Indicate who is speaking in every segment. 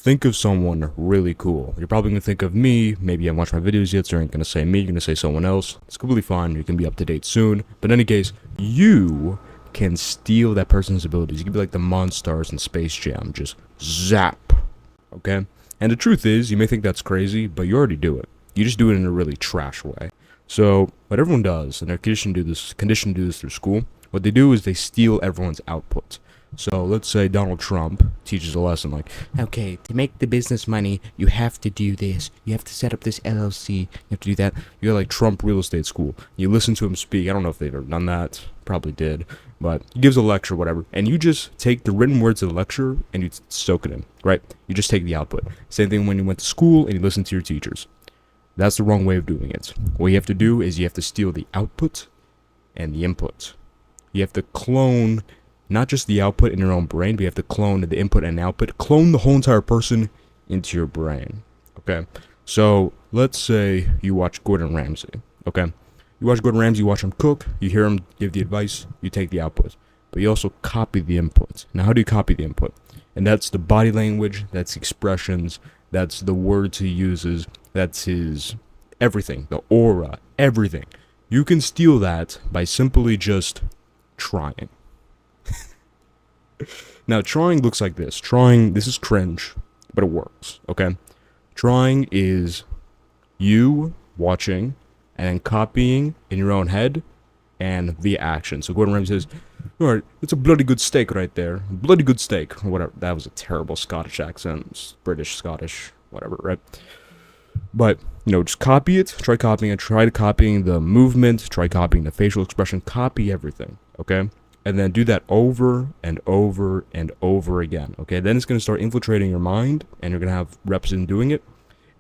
Speaker 1: think of someone really cool. You're probably going to think of me. Maybe you haven't watched my videos yet, so you ain't going to say me. You're going to say someone else. It's completely fine. You can be up to date soon. But in any case, you can steal that person's abilities. You can be like the Monstars in Space Jam. Just zap. Okay? And the truth is, you may think that's crazy, but you already do it. You just do it in a really trash way. So, what everyone does, and they're conditioned to do this through school, what they do is they steal everyone's output. So, let's say Donald Trump teaches a lesson like, okay, to make the business money, you have to do this. You have to set up this LLC. You have to do that. You got like Trump Real Estate School. You listen to him speak. I don't know if they've ever done that. Probably did. But he gives a lecture, whatever. And you just take the written words of the lecture and you soak it in, right? You just take the output. Same thing when you went to school and you listen to your teachers. That's the wrong way of doing it. What you have to do is you have to steal the output and the input. You have to clone not just the output in your own brain, but you have to clone the input and output. Clone the whole entire person into your brain. Okay? So, let's say you watch Gordon Ramsay. Okay? You watch Gordon Ramsay, you watch him cook, you hear him give the advice, you take the output. But you also copy the input. Now, how do you copy the input? And that's the body language, that's expressions, that's the words he uses, that's his everything, the aura, everything. You can steal that by simply just trying. Now, trying looks like this. This is cringe, but it works, okay? Trying is you watching and then copying in your own head and via action. So Gordon Ramsay says, alright, it's a bloody good steak right there. Bloody good steak. Or whatever. That was a terrible Scottish accent. British, Scottish, whatever, right? But, just copy it. Try copying it. Try copying the movement. Try copying the facial expression. Copy everything, okay? And then do that over and over and over again, okay? Then it's going to start infiltrating your mind, and you're going to have reps in doing it,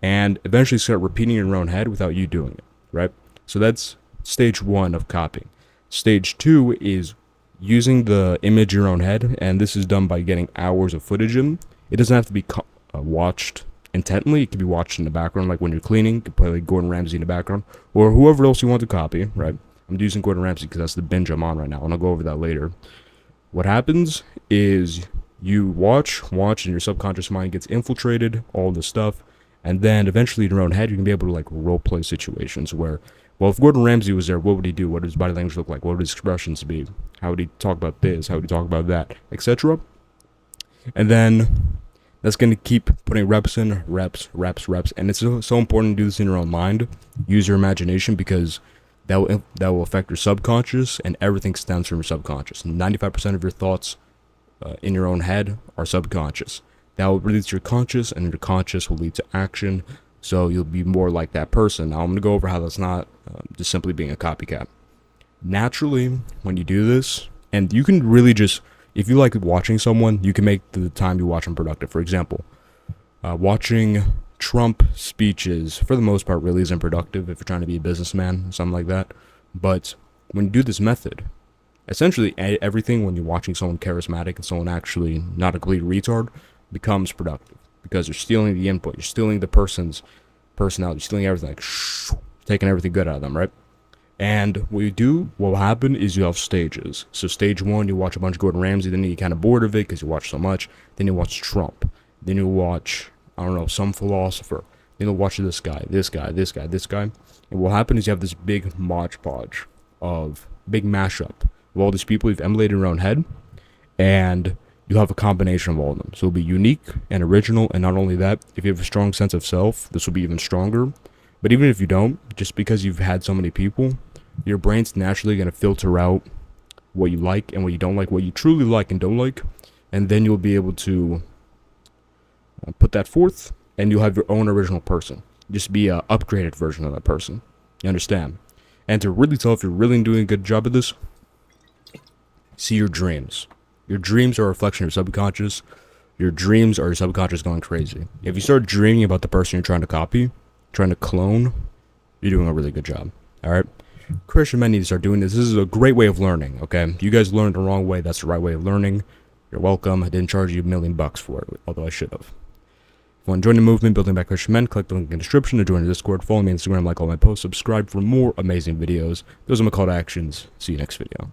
Speaker 1: and eventually start repeating it in your own head without you doing it, right? So that's stage 1 of copying. Stage 2 is using the image in your own head, and this is done by getting hours of footage in. It doesn't have to be watched intently. It can be watched in the background, like when you're cleaning. You can play like Gordon Ramsay in the background, or whoever else you want to copy, right? I'm using Gordon Ramsay because that's the binge I'm on right now, and I'll go over that later. What happens is you watch, and your subconscious mind gets infiltrated, all this stuff, and then eventually in your own head, you can be able to like role-play situations where, well, if Gordon Ramsay was there, what would he do? What would his body language look like? What would his expressions be? How would he talk about this? How would he talk about that? Etc. And then that's going to keep putting reps in, reps, and it's so important to do this in your own mind. Use your imagination because that will affect your subconscious, and everything stems from your subconscious. 95% of your thoughts in your own head are subconscious. That will lead to your conscious, and your conscious will lead to action, so you'll be more like that person. Now, I'm going to go over how that's not just simply being a copycat. Naturally, when you do this, and you can really just, if you like watching someone, you can make the time you watch them productive. For example, watching Trump speeches, for the most part, really isn't productive if you're trying to be a businessman, something like that. But when you do this method, essentially everything when you're watching someone charismatic and someone actually not a complete retard becomes productive because you're stealing the input, you're stealing the person's personality, you're stealing everything, like taking everything good out of them, right? And what will happen is you have stages. So stage 1, you watch a bunch of Gordon Ramsay, then you get kind of bored of it because you watch so much. Then you watch Trump. Then you watch, I don't know, some philosopher. Then you'll watch this guy. And what will happen is you have this big big mashup of all these people you've emulated in your own head, and you'll have a combination of all of them. So it'll be unique and original, and not only that, if you have a strong sense of self, this will be even stronger. But even if you don't, just because you've had so many people, your brain's naturally going to filter out what you like and what you don't like, what you truly like and don't like, and then you'll be able to put that forth, and you'll have your own original person. Just be an upgraded version of that person. You understand? And to really tell if you're really doing a good job of this, see your dreams. Your dreams are a reflection of your subconscious. Your dreams are your subconscious going crazy. If you start dreaming about the person you're trying to copy, trying to clone, you're doing a really good job. Alright? Christian men need to start doing this. This is a great way of learning, okay? You guys learned the wrong way. That's the right way of learning. You're welcome. I didn't charge you $1 million for it, although I should have. If you want to join the movement, Building Back Christian Men, click the link in the description to join the Discord. Follow me on Instagram, like all my posts, subscribe for more amazing videos. Those are my call to actions. See you next video.